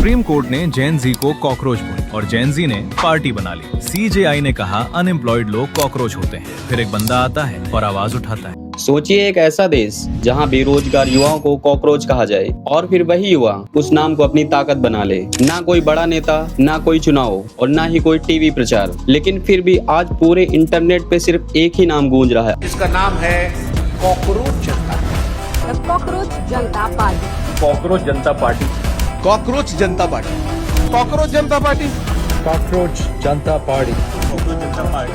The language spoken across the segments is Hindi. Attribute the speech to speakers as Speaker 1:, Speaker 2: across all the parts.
Speaker 1: सुप्रीम कोर्ट ने जैन जी को कॉकरोच बोली और जैन जी ने पार्टी बना ली। सीजेआई ने कहा अनएम्प्लॉयड लोग कॉकरोच होते हैं। फिर एक बंदा आता है और आवाज उठाता है।
Speaker 2: सोचिए एक ऐसा देश जहां बेरोजगार युवाओं को कॉकरोच कहा जाए और फिर वही युवा उस नाम को अपनी ताकत बना ले। ना कोई बड़ा नेता, ना कोई चुनाव और ना ही कोई टीवी प्रचार, लेकिन फिर भी आज पूरे इंटरनेट पे सिर्फ एक ही नाम गूंज रहा है।
Speaker 3: इसका नाम है कॉकरोच जनता
Speaker 4: कॉकरोच जनता पार्टी।
Speaker 5: कॉकरोच जनता पार्टी।
Speaker 3: कॉकरोच जनता पार्टी। कॉकरोच जनता पार्टी।
Speaker 5: कॉकरोच जनता पार्टी।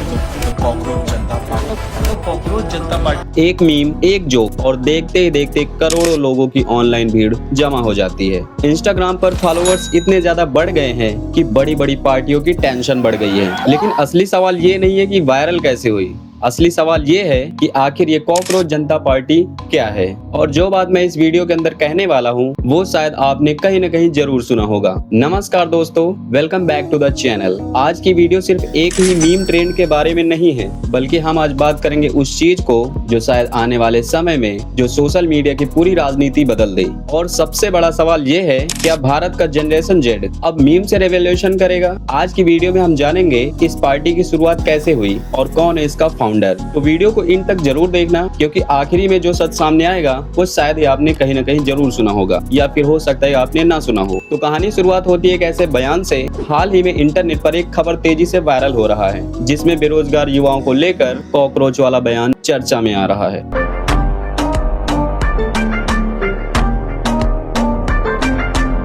Speaker 3: कॉकरोच जनता पार्टी।
Speaker 2: एक मीम, एक जोक और देखते ही देखते करोड़ों लोगों की ऑनलाइन भीड़ जमा हो जाती है। इंस्टाग्राम पर फॉलोअर्स इतने ज्यादा बढ़ गए हैं कि बड़ी बड़ी पार्टियों की टेंशन बढ़ गई है। लेकिन असली सवाल ये नहीं है कि वायरल कैसे हुई, असली सवाल ये है कि आखिर ये कॉकरोच जनता पार्टी क्या है। और जो बात मैं इस वीडियो के अंदर कहने वाला हूँ वो शायद आपने कहीं न कहीं जरूर सुना होगा। नमस्कार दोस्तों, welcome back to the channel. आज की वीडियो सिर्फ एक ही मीम ट्रेंड के बारे में नहीं है, बल्कि हम आज बात करेंगे उस चीज को जो शायद आने वाले समय में जो सोशल मीडिया की पूरी राजनीति बदल दे। और सबसे बड़ा सवाल ये है, क्या भारत का जनरेशन जेड अब मीम से रेवोल्यूशन करेगा? आज की वीडियो में हम जानेंगे इस पार्टी की शुरुआत कैसे हुई और कौन है इसका फाउंडर। तो वीडियो को इन तक जरूर देखना, क्योंकि आखिरी में जो सच सामने आएगा वो शायद ही आपने कहीं न कहीं जरूर सुना होगा, या फिर हो सकता है आपने ना सुना हो। तो कहानी शुरुआत होती है एक ऐसे बयान से। हाल ही में इंटरनेट पर एक खबर तेजी से वायरल हो रहा है, जिसमें बेरोजगार युवाओं को लेकर कॉकरोच वाला बयान चर्चा में आ रहा है।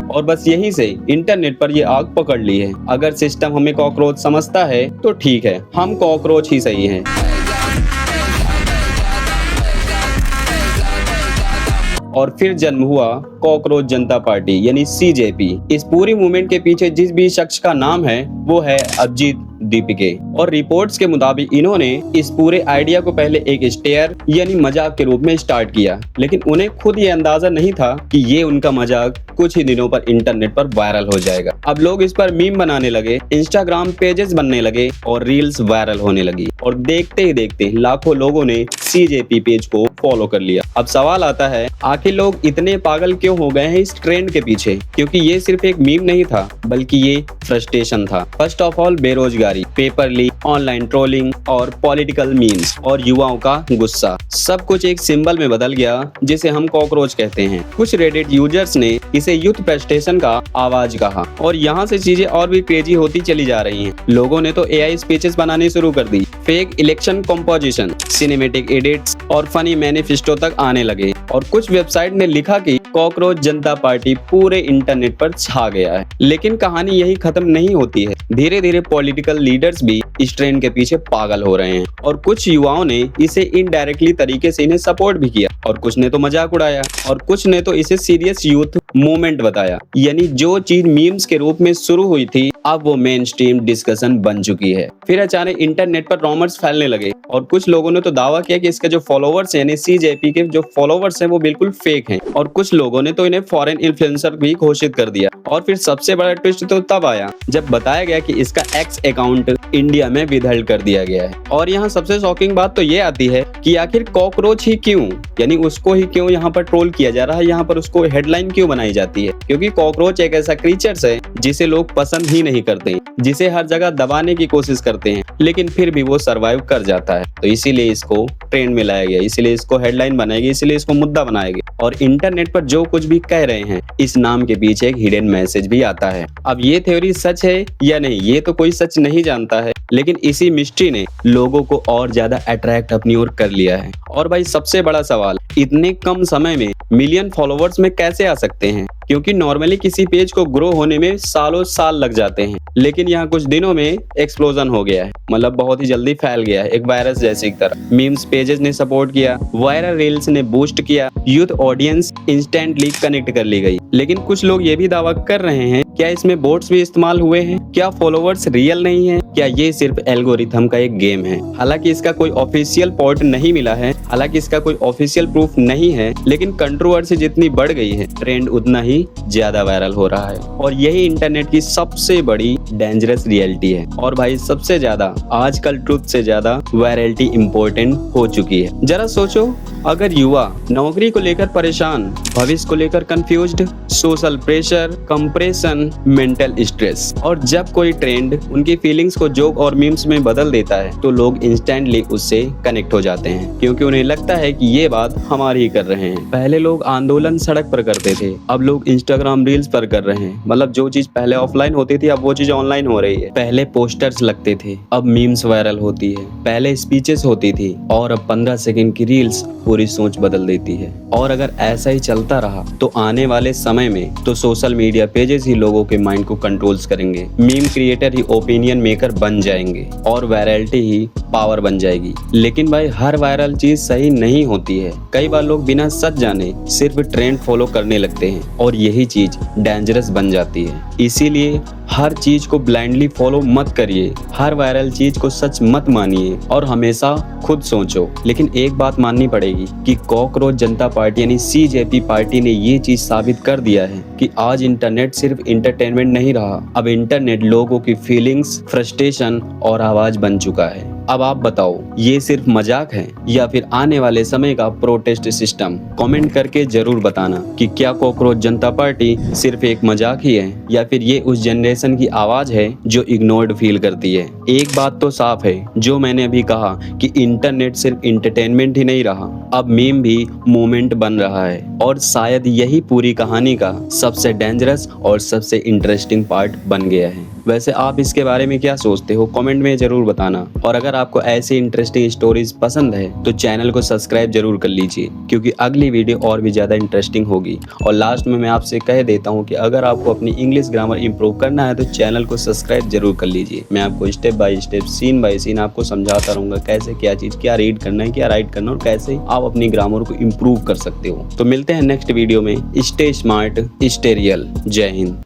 Speaker 2: और बस यहीं से इंटरनेट पर ये आग पकड़ ली है। अगर सिस्टम हमें कॉकरोच समझता है तो ठीक है, हम कॉकरोच ही सही हैं। और फिर जन्म हुआ कॉकरोच जनता पार्टी यानी सीजेपी। इस पूरी मूवमेंट के पीछे जिस भी शख्स का नाम है वो है अभिजीत दीपिके। और रिपोर्ट्स के मुताबिक इन्होंने इस पूरे आइडिया को पहले एक स्टेयर यानी मजाक के रूप में स्टार्ट किया, लेकिन उन्हें खुद ये अंदाजा नहीं था कि ये उनका मजाक कुछ ही दिनों पर इंटरनेट पर वायरल हो जाएगा। अब लोग इस पर मीम बनाने लगे, इंस्टाग्राम पेजेस बनने लगे और रील्स वायरल होने लगी। और देखते ही देखते लाखों लोगों ने सीजेपी पेज को फॉलो कर लिया। अब सवाल आता है, आखिर लोग इतने पागल क्यों हो गए हैं इस ट्रेंड के पीछे? क्योंकि ये सिर्फ एक मीम नहीं था, बल्कि ये फ्रस्ट्रेशन था। फर्स्ट ऑफ ऑल बेरोजगारी, पेपर लीक, ऑनलाइन ट्रोलिंग और पॉलिटिकल मीम्स और युवाओं का गुस्सा, सब कुछ एक सिंबल में बदल गया जिसे हम कॉकरोच कहते हैं। कुछ रेडिट यूजर्स ने इसे यूथ फ्रस्ट्रेशन का आवाज कहा और यहाँ से चीजें और भी क्रेजी होती चली जा रही हैं। लोगों ने तो एआई स्पीचेस बनाने शुरू कर दी, fake election composition, cinematic edits और फनी मैनिफेस्टो तक आने लगे। और कुछ वेबसाइट ने लिखा कि कॉकरोच जनता पार्टी पूरे इंटरनेट पर छा गया है। लेकिन कहानी यही खत्म नहीं होती है। धीरे धीरे पॉलिटिकल लीडर्स भी इस ट्रेंड के पीछे पागल हो रहे हैं और कुछ युवाओं ने इसे इनडायरेक्टली तरीके से इन्हें सपोर्ट भी किया और कुछ ने तो मजाक उड़ाया और कुछ ने तो इसे सीरियस यूथ मूवमेंट बताया। यानी जो चीज मीम्स के रूप में शुरू हुई थी अब वो मेन स्ट्रीम डिस्कशन बन चुकी है। फिर अचानक इंटरनेट पर रूमर्स फैलने लगे और कुछ लोगों ने तो दावा किया कि इसके जो फॉलोवर्स यानी सीजेपी के जो फॉलोवर्स हैं वो बिल्कुल फेक हैं और कुछ लोगों ने तो इन्हें फॉरेन इन्फ्लुएंसर भी घोषित कर दिया। और फिर सबसे बड़ा ट्विस्ट तो तब आया जब बताया गया कि इसका एक्स अकाउंट इंडिया में विदहल्ड कर दिया गया है। और यहाँ सबसे शॉकिंग बात तो ये आती है कि आखिर कॉकरोच ही क्यों, यानी उसको ही क्यों यहाँ पर ट्रोल किया जा रहा है, यहाँ पर उसको हेडलाइन क्यों बनाई जाती है? क्योंकि कॉकरोच एक ऐसा क्रीचर्स है जिसे लोग पसंद ही नहीं करते, जिसे हर जगह दबाने की कोशिश करते हैं, लेकिन फिर भी वो सरवाइव कर जाता है। तो इसीलिए इसको ट्रेंड में लाया गया, इसीलिए इसको हेडलाइन बनाया गया, इसीलिए इसको मुद्दा बनाया गया। और इंटरनेट पर जो कुछ भी कह रहे हैं इस नाम के पीछे एक हिडन मैसेज भी आता है। अब ये थ्योरी सच है या नहीं ये तो कोई सच नहीं जानता है, लेकिन इसी मिस्ट्री ने लोगों को और ज्यादा अट्रैक्ट अपनी ओर कर लिया है। और भाई सबसे बड़ा सवाल, इतने कम समय में मिलियन फॉलोवर्स में कैसे आ सकते हैं? क्योंकि नॉर्मली किसी पेज को ग्रो होने में सालों साल लग जाते हैं, लेकिन यहाँ कुछ दिनों में एक्सप्लोजन हो गया है, मतलब बहुत ही जल्दी फैल गया है एक वायरस जैसे की तरह। मीम्स पेजेस ने सपोर्ट किया, वायरल रील्स ने बूस्ट किया, यूथ ऑडियंस इंस्टेंटली कनेक्ट कर ली गई। लेकिन कुछ लोग ये भी दावा कर रहे हैं, क्या इसमें बोट्स भी इस्तेमाल हुए हैं? क्या फॉलोवर्स रियल नहीं है? क्या ये सिर्फ एल्गोरिथम का एक गेम है? हालांकि इसका कोई ऑफिशियल पॉइंट नहीं मिला है, हालांकि इसका कोई ऑफिशियल प्रूफ प्रूफ नहीं है, लेकिन कंट्रोवर्सी जितनी बढ़ गई है ट्रेंड उतना ही ज्यादा वायरल हो रहा है और यही इंटरनेट की सबसे बड़ी डेंजरस रियलिटी है। और भाई सबसे ज्यादा आजकल ट्रुथ से ज्यादा वायरलिटी इंपॉर्टेंट हो चुकी है। जरा सोचो, अगर युवा नौकरी को लेकर परेशान, भविष्य को लेकर confused, social pressure, compression, mental stress, और जब कोई ट्रेंड उनकी फीलिंग्स को जोक और मीम्स में बदल देता है तो लोग इंस्टेंटली उससे कनेक्ट हो जाते हैं, क्योंकि उन्हें लगता है कि ये बात हमारी ही कर रहे हैं। पहले लोग आंदोलन सड़क पर करते थे, अब लोग इंस्टाग्राम रील्स पर कर रहे हैं। मतलब जो चीज पहले ऑफलाइन होती थी अब वो चीज ऑनलाइन हो रही है। पहले पोस्टर्स लगते थे, अब मीम्स वायरल होती है। पहले स्पीचेस होती थी और अब 15 सेकंड की रील्स पूरी सोच बदल देती है। और अगर ऐसा ही चलता रहा तो आने वाले समय में तो सोशल मीडिया पेजेस ही लोगों के माइंड को कंट्रोल्स करेंगे, मीम क्रिएटर ही ओपिनियन मेकर बन जाएंगे और वायरलिटी ही पावर बन जाएगी। लेकिन भाई हर वायरल चीज सही नहीं होती है। कई बार लोग बिना सच जाने सिर्फ ट्रेंड फॉलो करने लगते हैं और यही चीज डेंजरस बन जाती है। इसीलिए हर चीज को ब्लाइंडली फॉलो मत करिए, हर वायरल चीज को सच मत मानिए और हमेशा खुद सोचो। लेकिन एक बात माननी पड़ेगी कि कॉकरोच जनता पार्टी यानी सीजेपी पार्टी ने ये चीज साबित कर दिया है कि आज इंटरनेट सिर्फ इंटरटेनमेंट नहीं रहा, अब इंटरनेट लोगों की फीलिंग्स, फ्रस्ट्रेशन और आवाज बन चुका है। अब आप बताओ, ये सिर्फ मजाक है या फिर आने वाले समय का प्रोटेस्ट सिस्टम? कमेंट करके जरूर बताना कि क्या कॉकरोच जनता पार्टी सिर्फ एक मजाक ही है या फिर ये उस जनरेशन की आवाज है जो इग्नोर्ड फील करती है। एक बात तो साफ है, जो मैंने अभी कहा कि इंटरनेट सिर्फ इंटरटेनमेंट ही नहीं रहा, अब मीम भी मूवमेंट बन रहा है और शायद यही पूरी कहानी का सबसे डेंजरस और सबसे इंटरेस्टिंग पार्ट बन गया है। वैसे आप इसके बारे में क्या सोचते हो कमेंट में जरूर बताना। और अगर आपको ऐसी इंटरेस्टिंग स्टोरीज पसंद है तो चैनल को सब्सक्राइब जरूर कर लीजिए, क्योंकि अगली वीडियो और भी ज़्यादा इंटरेस्टिंग होगी। और लास्ट में मैं आपसे कह देता हूँ कि अगर आपको अपनी इंग्लिश ग्रामर इंप्रूव करना है तो चैनल को सब्सक्राइब जरूर कर लीजिए। मैं आपको step by step, scene by scene आपको समझाता रहूँगा कैसे क्या चीज़, क्या रीड करना है, क्या राइट करना है और कैसे आप अपनी ग्रामर को इम्प्रूव कर सकते हो। तो मिलते हैं नेक्स्ट वीडियो में। Stay smart, stay real. जय हिंद।